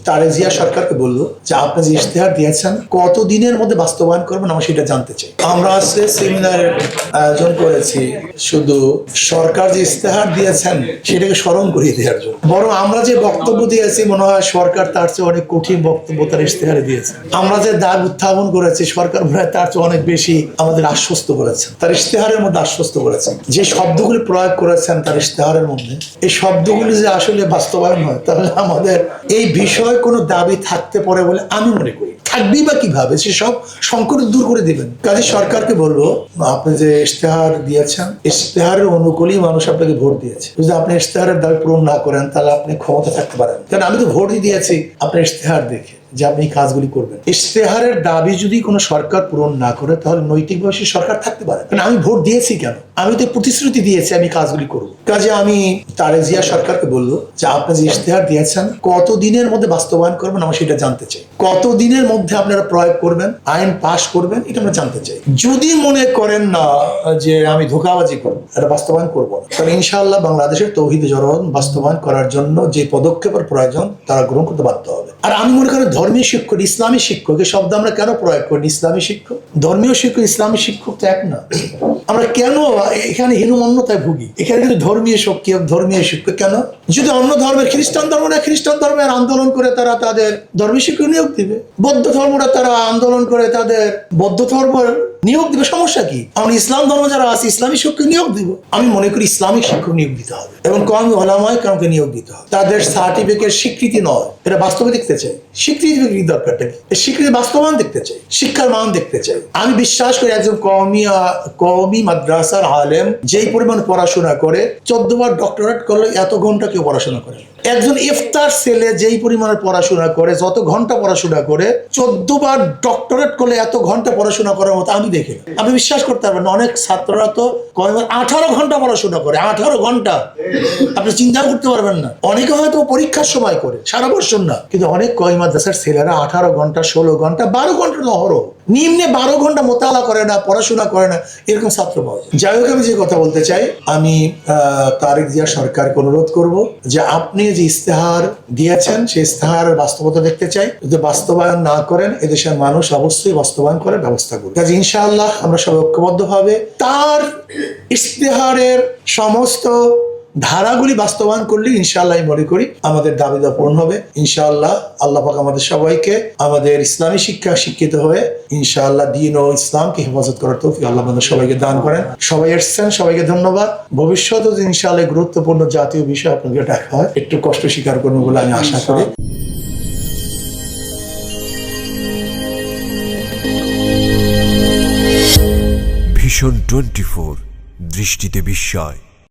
তারেক জিয়া সরকারকে বললো যে আপনি যে ইশতেহার দিয়েছেন কত দিনের মধ্যে বাস্তবায়ন করবেন আমরা সেটা জানতে চাই। আমরা আজকে সেমিনারের আয়োজন করেছি শুধু সরকার যে ইশতেহার দিয়েছেন সেটাকে স্মরণ করিয়ে দেওয়ার জন্য, বরং আমরা যে বক্তব্য দিয়েছি মনে হয় সরকার তার চেয়ে অনেক কঠিন বক্তব্য তার ইশতেহারে দিয়েছে। আমরা যে দাগ উত্থাপন করেছি সরকার মনে হয় তার চেয়ে অনেক বেশি আমাদের আশ্বস্ত করেছেন, তার ইশতেহারের মধ্যে আশ্বস্ত করেছেন। যে শব্দগুলি প্রয়োগ করেছেন তার ইশতেহারের মধ্যে, এই শব্দগুলি যে আসলে বাস্তবায়ন হয় তাহলে আমাদের এই বিষয়ে কোনো দাবি থাকতে পারে বলে আমি মনে করি। থাকবেই বা কিভাবে, সেসব সংকট দূর করে দিবেন। কাজে সরকারকে বলবো আপনি যে ইশতেহার দিয়েছেন ইশতেহারের অনুকূলেই মানুষ আপনাকে ভোট দিয়েছে। যদি আপনি ইশতেহারের দাবি পূরণ না করেন তাহলে আপনি ক্ষমতা থাকতে পারেন, কারণ আমি তো ভোটই দিয়েছি আপনার ইশতেহার দেখে যে আপনি এই কাজগুলি করবেন। ইশতেহারের দাবি যদি কোনো সরকার পূরণ না করে তাহলে নৈতিকভাবে সেই সরকার থাকতে পারে, কারণ আমি ভোট দিয়েছি কেন, আমি তো প্রতিশ্রুতি দিয়েছি আমি কাজগুলি করব। কাজে আমি তারেক জিয়া সরকারকে বলবো যে আপনি যে ইশতেহার দিয়েছেন কত দিনের মধ্যে বাস্তবায়ন করবেন আমরা সেটা জানতে চাই। কত দিনের মধ্যে আপনারা প্রয়োগ করবেন, আইন পাশ করবেন, এটা আমরা জানতে চাই। যদি মনে করেন না যে আমি ধোঁকাবাজি করবো, এটা বাস্তবায়ন করবো না, তাহলে ইনশাআল্লাহ বাংলাদেশের তৌহিদ জনগণ বাস্তবায়ন করার জন্য যে পদক্ষেপের প্রয়োজন তারা গ্রহণ করতে বাধ্য হবে। আর আমি মনে করি ধর্মীয় শিক্ষক, ইসলামী শিক্ষক এই শব্দ আমরা কেন প্রয়োগ করি? ইসলামী শিক্ষক, ধর্মীয় শিক্ষক, ইসলামী শিক্ষক তো এক না। আমরা কেন এখানে হীনমন্যতায় ভুগি? এখানে কিন্তু ধর্মীয় শিক্ষক, ধর্মীয় শিক্ষক কেন? যদি অন্য ধর্মের খ্রিস্টান ধর্মরা খ্রিস্টান ধর্মের আন্দোলন করে তারা তাদের ধর্মীয় শিক্ষক নিয়োগ দিবে, বৌদ্ধ ধর্মরা তারা আন্দোলন করে তাদের বৌদ্ধ ধর্মের নিয়োগ দিবে, সমস্যা কি? আমরা ইসলাম ধর্ম যারা আছে ইসলামী শিক্ষক নিয়োগ দিব। আমি মনে করি ইসলামিক শিক্ষক নিয়োগ দিতে হবে এবং কওমি উলামায়ে কেরামকে নিয়োগ দিতে হবে। তাদের সার্টিফিকেট স্বীকৃতি নয়, এটা বাস্তবে দেখতে চাই। স্বীকৃতি দরকারটা কি? স্বীকৃতি বাস্তবায়ন দেখতে চাই, শিক্ষার মান দেখতে চাই। আমি বিশ্বাস করি একজন কওমি মাদ্রাসার আলেম যেই পরিমাণ পড়াশোনা করে 14 বার ডক্টরেট করলে এত ঘন্টা কেউ পড়াশোনা করে। একজন ইফতার ছেলে যেই পরিমাণে পড়াশোনা করে, যত ঘন্টা পড়াশোনা করে, 14 বার ডক্টরেট করলে এত ঘন্টা পড়াশোনা করার মতো আমি দেখি। আপনি বিশ্বাস করতে পারবেন না, অনেক ছাত্ররা তো 18 ঘন্টা পড়াশোনা করে, 18 ঘন্টা। আপনি চিন্তা করতে পারবেন না। অনেকে হয়তো পরীক্ষার সময় করে, সারা বছর না, কিন্তু অনেক কওমি মাদ্রাসার ছেলেরা 18 ঘন্টা, 16 ঘন্টা, 12 ঘন্টা অহরহ, নিম্নে 12 ঘন্টা মোতালা করে না, পড়াশোনা করে না, এরকম ছাত্র পাওয়া যায়। যাই হোক, আমি যে কথা বলতে চাই, আমি তারেক জিয়া সরকারকে অনুরোধ করব যে আপনি যে ইশতেহার দিয়েছেন সেই ইশতেহারের বাস্তবতা দেখতে চাই। যদি বাস্তবায়ন না করেন এদেশের মানুষ অবশ্যই বাস্তবায়ন করার ব্যবস্থা করবে। কাজে ইনশাআল্লাহ আমরা সবাই ঐক্যবদ্ধভাবে তার ইশতেহারের সমস্ত ধারাগুলি বাস্তবায়ন করলে ইনশাআল্লাহ আমি মনে করি আমাদের দাবি দাওয়া পূরণ হবে ইনশাআল্লাহ। আল্লাহ পাক আমাদের সবাইকে আমাদের ইসলামী শিক্ষা শিক্ষিত হয়ে ইনশাআল্লাহ দ্বীন ও ইসলামকে হেফাজত করার তৌফিক আল্লাহ আমাদের সবাইকে দান করেন। সবাই এসেছেন, সবাইকে ধন্যবাদ। ভবিষ্যতে ইনশাআল্লাহ গুরুত্বপূর্ণ জাতীয় বিষয় আপনাকে ডাকা হয়, একটু কষ্ট স্বীকার করবো বলে আমি আশা করি। ভিশন 24 দৃষ্টিতে বিস্ময়।